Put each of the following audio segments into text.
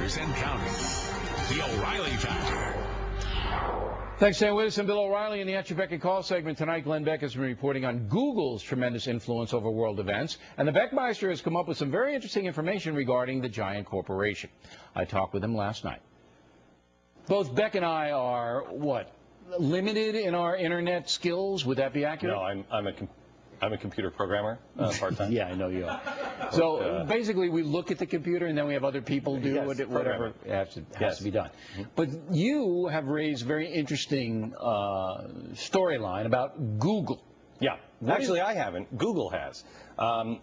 years and counting. The O'Reilly Factor. Thanks, Sam. With us and Bill O'Reilly in the Answer Beck and Call segment tonight. Glenn Beck has been reporting on Google's tremendous influence over world events, and the Beckmeister has come up with some very interesting information regarding the giant corporation. I talked with him last night. Both Beck and I are, what, limited in our internet skills? Would that be accurate? No, I'm a computer programmer, part-time. Yeah, I know you are. So basically we look at the computer and then we have other people do whatever has to be done. Mm-hmm. But you have raised a very interesting storyline about Google. Yeah, actually I haven't. Google has.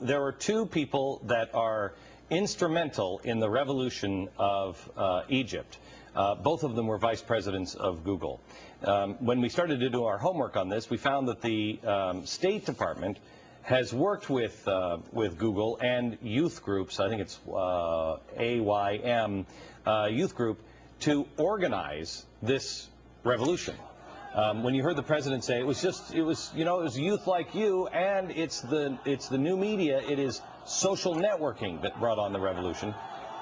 There are two people that are instrumental in the revolution of Egypt. Both of them were vice presidents of Google. When we started to do our homework on this, we found that the State Department has worked with Google and youth groups, I think it's AYM youth group, to organize this revolution. When you heard the president say it was youth like you, and it's the new media, it is social networking that brought on the revolution.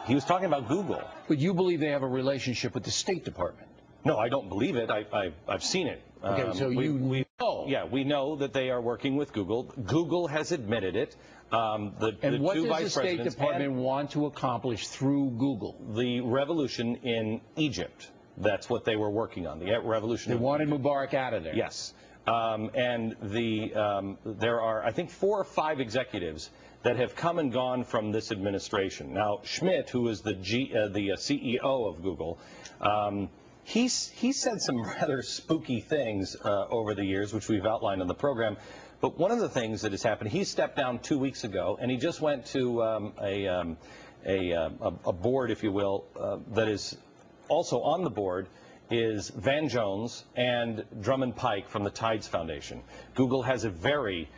He was talking about Google. But you believe they have a relationship with the State Department? No, I don't believe it. I've seen it. Okay, so we know. Yeah, we know that they are working with Google. Google has admitted it. And what does the State Department want to accomplish through Google? The revolution in Egypt. That's what they were working on, the revolution. They wanted Mubarak out of there. Yes. And there are, I think, 4 or 5 executives that have come and gone from this administration. Now, Schmidt, who is the CEO of Google, he said some rather spooky things over the years, which we've outlined in the program. But one of the things that has happened, he stepped down 2 weeks ago, and he just went to a board, if you will, that is also on the board is Van Jones and Drummond Pike from the Tides Foundation. Google has a very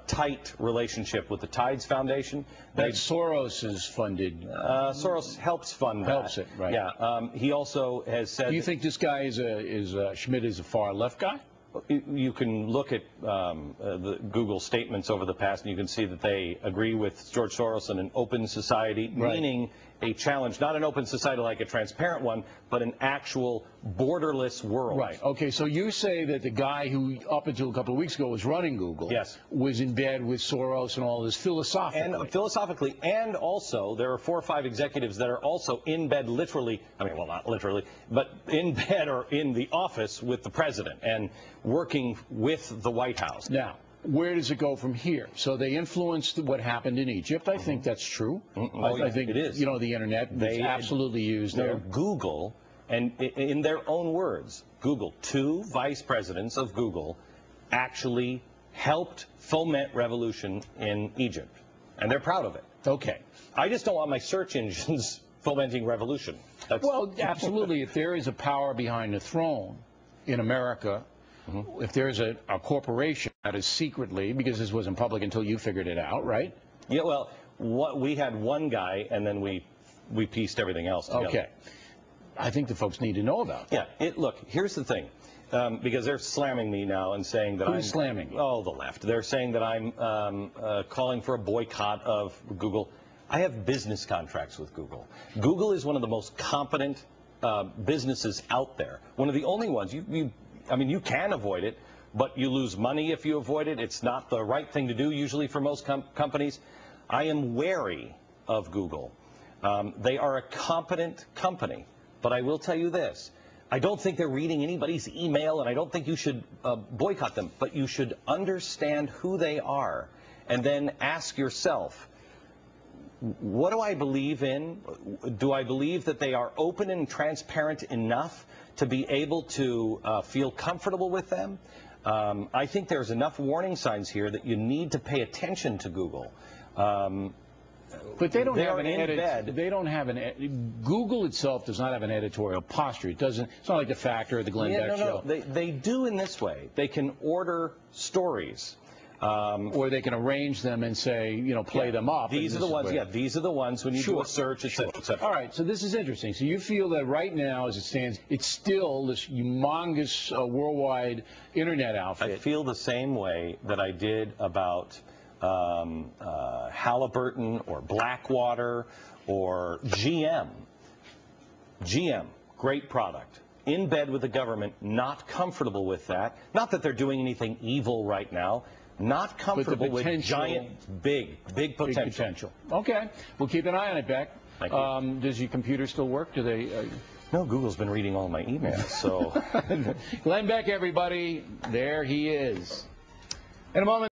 tight relationship with the Tides Foundation. That Soros is funded. Soros helps fund that. Helps it, right. Yeah. He also has said... Do you think this guy Schmidt is a far left guy? You can look at the Google statements over the past, and you can see that they agree with George Soros in an open society, right. Meaning a challenge, not an open society like a transparent one, but an actual borderless world. Right. Okay, so you say that the guy who, up until a couple of weeks ago, was running Google, yes, was in bed with Soros and all this philosophically. And also, there are 4 or 5 executives that are also in bed literally, I mean, well, not literally, but in bed or in the office with the president and working with the White House. Now, where does it go from here? So they influenced what happened in Egypt. I think that's true. I think it is. You know, the internet was absolutely used there. Google, and in their own words, Google, 2 vice presidents of Google actually helped foment revolution in Egypt. And they're proud of it. Okay. I just don't want my search engines fomenting revolution. Well, absolutely. If there is a power behind the throne in America, if there's a corporation that is secretly, because this wasn't public until you figured it out, right? Yeah, well, we had one guy, and then we pieced everything else together. Okay. I think the folks need to know about that. Yeah, look, here's the thing. Because they're slamming me now and saying that Who's slamming you? Oh, the left. They're saying that I'm calling for a boycott of Google. I have business contracts with Google. Google is one of the most competent businesses out there. One of the only ones. I mean, you can avoid it, but you lose money if you avoid it. It's not the right thing to do usually for most companies. I am wary of Google. They are a competent company, but I will tell you this. I don't think they're reading anybody's email, and I don't think you should boycott them, but you should understand who they are and then ask yourself, what do I believe in? Do I believe that they are open and transparent enough to be able to feel comfortable with them? I think there's enough warning signs here that you need to pay attention to Google. But they don't have an edit. They don't have Google itself does not have an editorial posture. It doesn't. It's not like the Factor or the Glenn Beck show. They do in this way. They can order stories. Or they can arrange them and say, you know, play them up. These are the ones, these are the ones when you do a search, etc., etc. All right, so this is interesting. So you feel that right now, as it stands, it's still this humongous worldwide internet outfit. I feel the same way that I did about Halliburton or Blackwater or GM. GM, great product. In bed with the government, not comfortable with that. Not that they're doing anything evil right now. Not comfortable with giant, big potential. Okay. We'll keep an eye on it, Beck. Thank you. Does your computer still work? Do they? No, Google's been reading all my emails, so. Glenn Beck, everybody. There he is. In a moment.